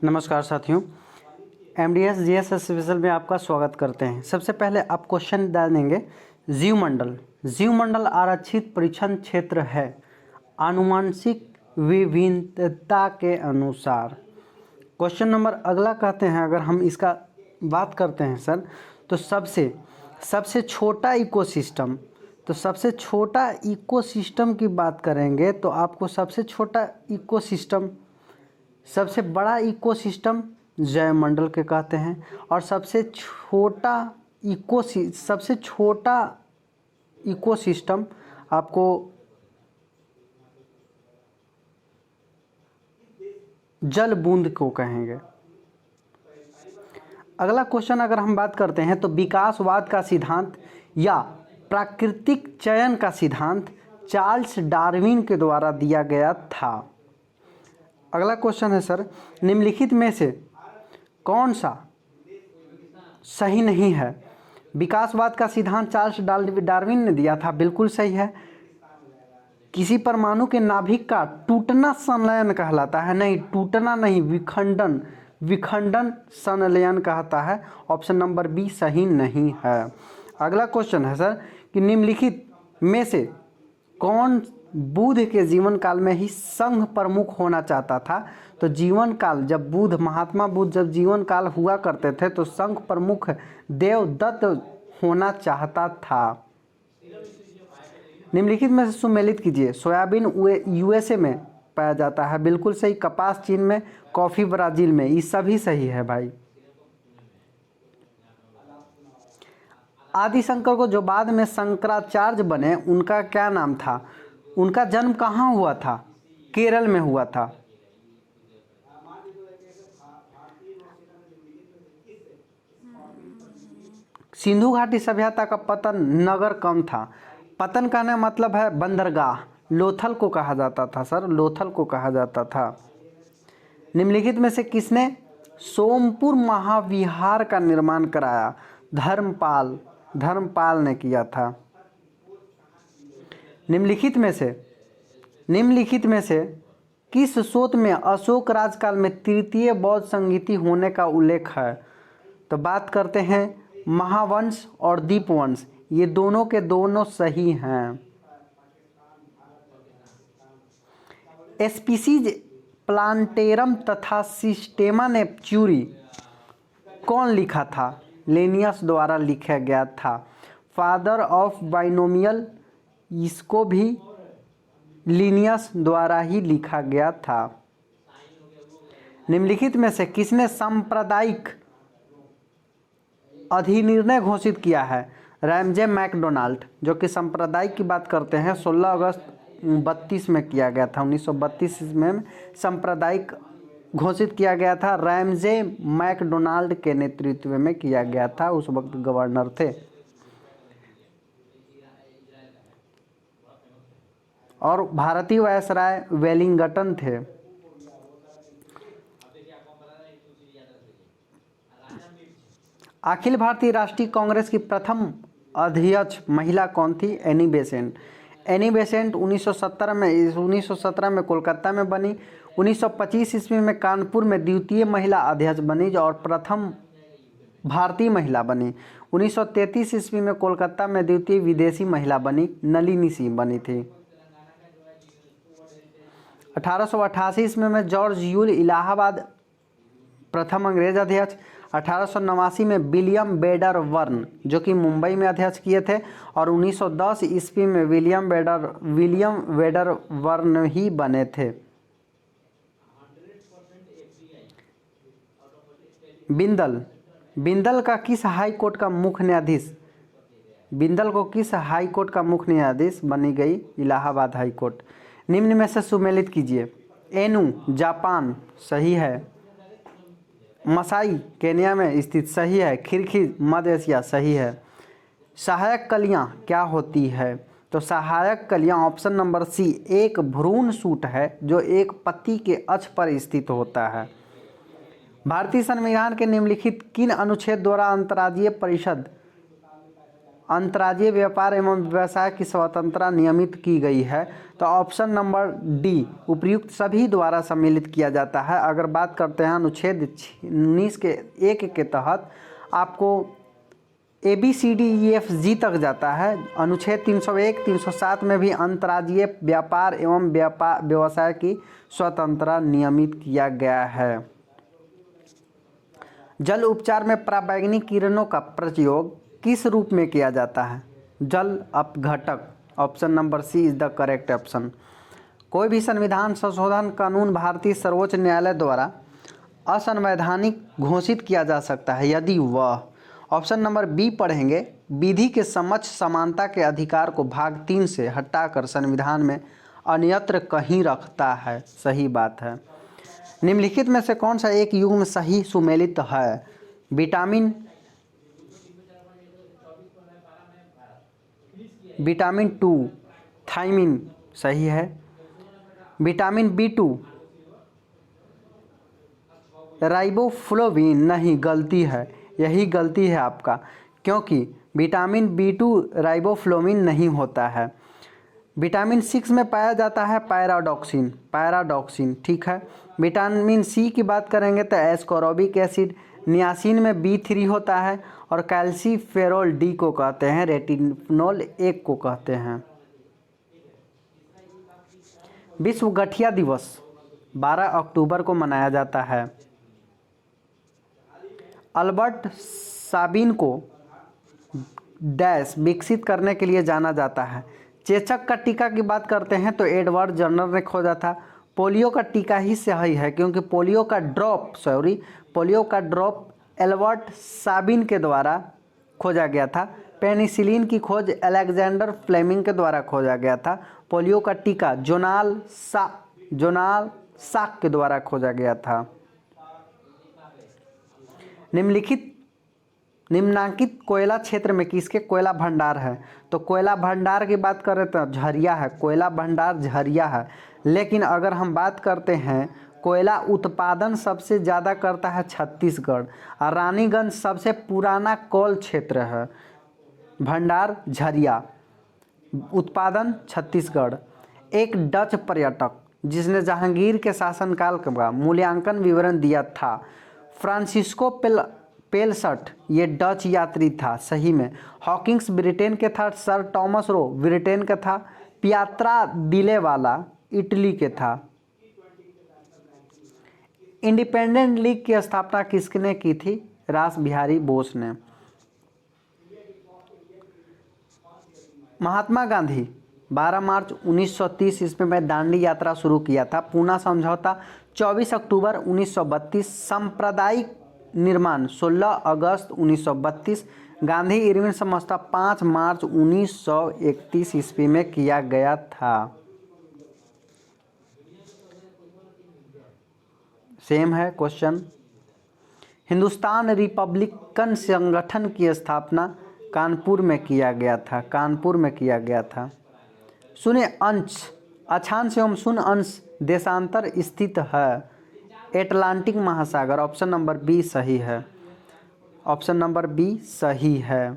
नमस्कार साथियों, MDS GS special में आपका स्वागत करते हैं। सबसे पहले आप क्वेश्चन जानेंगे। जीवमंडल आरक्षित परीक्षण क्षेत्र है आनुवंशिक विभिन्नता के अनुसार। क्वेश्चन नंबर अगला कहते हैं, अगर हम इसका बात करते हैं सर, तो सबसे छोटा इकोसिस्टम, तो सबसे छोटा इकोसिस्टम की बात करेंगे तो आपको सबसे छोटा इकोसिस्टम, सबसे बड़ा इकोसिस्टम जैवमंडल के कहते हैं, और सबसे छोटा इकोसिस्टम आपको जल बूंद को कहेंगे। अगला क्वेश्चन अगर हम बात करते हैं तो विकासवाद का सिद्धांत या प्राकृतिक चयन का सिद्धांत चार्ल्स डार्विन के द्वारा दिया गया था। अगला क्वेश्चन है सर, निम्नलिखित में से कौन सा सही नहीं है? विकासवाद का सिद्धांत चार्ल्स डार्विन ने दिया था, बिल्कुल सही है। किसी परमाणु के नाभिक का टूटना संलयन कहलाता है, नहीं टूटना नहीं, विखंडन संलयन कहता है। ऑप्शन नंबर बी सही नहीं है। अगला क्वेश्चन है सर कि निम्नलिखित में से कौन बुद्ध के जीवन काल में ही संघ प्रमुख होना चाहता था? तो जीवन काल जब महात्मा बुद्ध जब जीवन काल हुआ करते थे तो संघ प्रमुख देवदत्त होना चाहता था। निम्नलिखित में से सुमेलित कीजिए। सोयाबीन यूएसए में पाया जाता है, बिल्कुल सही। कपास चीन में, कॉफी ब्राजील में, ये सभी सही है भाई। आदि शंकर को जो बाद में शंकराचार्य बने उनका क्या नाम था? उनका जन्म कहाँ हुआ था? केरल में हुआ था। सिंधु घाटी सभ्यता का पतन नगर कम था। पतन का मतलब है बंदरगाह, लोथल को कहा जाता था सर, लोथल को कहा जाता था। निम्नलिखित में से किसने सोमपुर महाविहार का निर्माण कराया? धर्मपाल ने किया था। निम्नलिखित में से किस स्रोत में अशोक राजकाल में तृतीय बौद्ध संगीति होने का उल्लेख है? तो बात करते हैं महावंश और दीपवंश, ये दोनों के दोनों सही हैं। स्पीसीज प्लांटेरम तथा सिस्टेमा नेपच्यूरी कौन लिखा था? लेनियस द्वारा लिखा गया था। फादर ऑफ बाइनोमियल, इसको भी लिनियस द्वारा ही लिखा गया था। निम्नलिखित में से किसने सांप्रदायिक अधिनिर्णय घोषित किया है? रैमजे मैकडोनाल्ड, जो कि सांप्रदायिक की बात करते हैं, 16 अगस्त 32 में किया गया था। 1932 में सांप्रदायिक घोषित किया गया था। रैमजे मैकडोनाल्ड के नेतृत्व में किया गया था, उस वक्त गवर्नर थे। और भारतीय वायसराय वेलिंगटन थे। अखिल भारतीय राष्ट्रीय कांग्रेस की प्रथम अध्यक्ष महिला कौन थी? एनी बेसेंट 1917 में कोलकाता में बनी। 1925 ईस्वी में कानपुर में द्वितीय महिला अध्यक्ष बनी और प्रथम भारतीय महिला बनी। 1933 ईस्वी में कोलकाता में द्वितीय विदेशी महिला बनी, नलिनी सिंह बनी थी। 1888 ईस्वी में जॉर्ज यूल इलाहाबाद प्रथम अंग्रेज अध्यक्ष। 1889 में विलियम बेडर वर्न, जो कि मुंबई में अध्यक्ष किए थे, और 1910 ईस्वी में विलियम वेडर वर्न ही बने थे। बिंदल का किस हाई कोर्ट का मुख्य न्यायाधीश? बिंदल को किस हाई कोर्ट का मुख्य न्यायाधीश बनी गई? Allahabad high court. निम्न में से सुमेलित कीजिए। एनु जापान सही है। मसाई केन्या में स्थित सही है। खिरखिर मध्य एशिया सही है। सहायक कलियां क्या होती है? तो सहायक कलियां ऑप्शन नंबर सी एक भ्रूण सूट है जो एक पत्ती के अक्ष पर स्थित होता है। भारतीय संविधान के निम्नलिखित किन अनुच्छेद द्वारा अंतर्राज्यीय व्यापार एवं व्यवसाय की स्वतंत्रता नियमित की गई है। तो ऑप्शन नंबर डी उपर्युक्त सभी द्वारा सम्मिलित किया जाता है। अगर बात करते हैं अनुच्छेद 19 के 1 के तहत आपको ABCDEFG तक जाता है। अनुच्छेद 301 307 में भी अंतर्राज्यीय व्यापार एवं व्यवसाय की स्वतंत्रता नियमित किया गया है। जल उपचार में पराबैंगनी किरणों का प्रयोग किस रूप में किया जाता है? जल अपघटक। Option number C is the correct option. कोई भी संविधान संशोधन कानून भारतीय सर्वोच्च न्यायालय द्वारा असंवैधानिक घोषित किया जा सकता है यदि वह, ऑप्शन नंबर बी पढ़ेंगे, विधि के समक्ष समानता के अधिकार को भाग 3 से हटाकर संविधान में अन्यत्र कहीं रखता है। सही बात है। निम्नलिखित में से कौन सा एक युग्म सही सुमेलित है? विटामिन 2 थायमिन सही है। विटामिन B2 राइबोफ्लोविन नहीं, गलती है, यही गलती है आपका, क्योंकि विटामिन B2 राइबोफ्लोविन नहीं होता है। विटामिन 6 में पाया जाता है पैराडॉक्सिन, ठीक है। विटामिन सी की बात करेंगे तो एस्कॉर्बिक एसिड, नियासिन में B3 होता है और कैल्सीफेरोल D को कहते हैं, रेटिनोल 1 को कहते हैं। विश्व गठिया दिवस 12 अक्टूबर को मनाया जाता है। अल्बर्ट साबिन को डैश विकसित करने के लिए जाना जाता है। चेचक का टीका की बात करते हैं तो एडवर्ड जर्नर ने खोजा था। पोलियो का टीका ही सही है क्योंकि पोलियो का ड्रॉप एल्बर्ट साबिन के द्वारा खोजा गया था। पेनिसिलिन की खोज अलेक्जेंडर फ्लेमिंग के द्वारा खोजा गया था। पोलियो का टीका जोनाल साक के द्वारा खोजा गया था। निम्नांकित कोयला क्षेत्र में किसके कोयला भंडार है? तो कोयला भंडार की बात करें तो झरिया है, कोयला भंडार झरिया है। लेकिन अगर हम बात करते हैं कोयला उत्पादन सबसे ज़्यादा करता है छत्तीसगढ़ और रानीगंज सबसे पुराना कोल क्षेत्र है। भंडार झरिया, उत्पादन छत्तीसगढ़। एक डच पर्यटक जिसने जहांगीर के शासनकाल का मूल्यांकन विवरण दिया था, फ्रांसिस्को पेलसट, ये डच यात्री था। सही में। हॉकिंस ब्रिटेन के था, सर टॉमस रो ब्रिटेन का था, पियात्रा दिलेवाला इटली के था। इंडिपेंडेंट लीग की स्थापना किसने की थी? रास बिहारी बोस ने। महात्मा गांधी 12 मार्च 1930 ईस्वी में दांडी यात्रा शुरू किया था। पूना समझौता 24 अक्टूबर 1932, सांप्रदायिक निर्माण 16 अगस्त 1932, गांधी इरविन समझौता 5 मार्च 1931 ईस्वी में किया गया था। सेम है क्वेश्चन। हिंदुस्तान रिपब्लिकन संगठन की स्थापना कानपुर में किया गया था। शून्य अंश अक्षांश एवं शून्य अंश देशांतर स्थित है एटलांटिक महासागर। ऑप्शन नंबर बी सही है।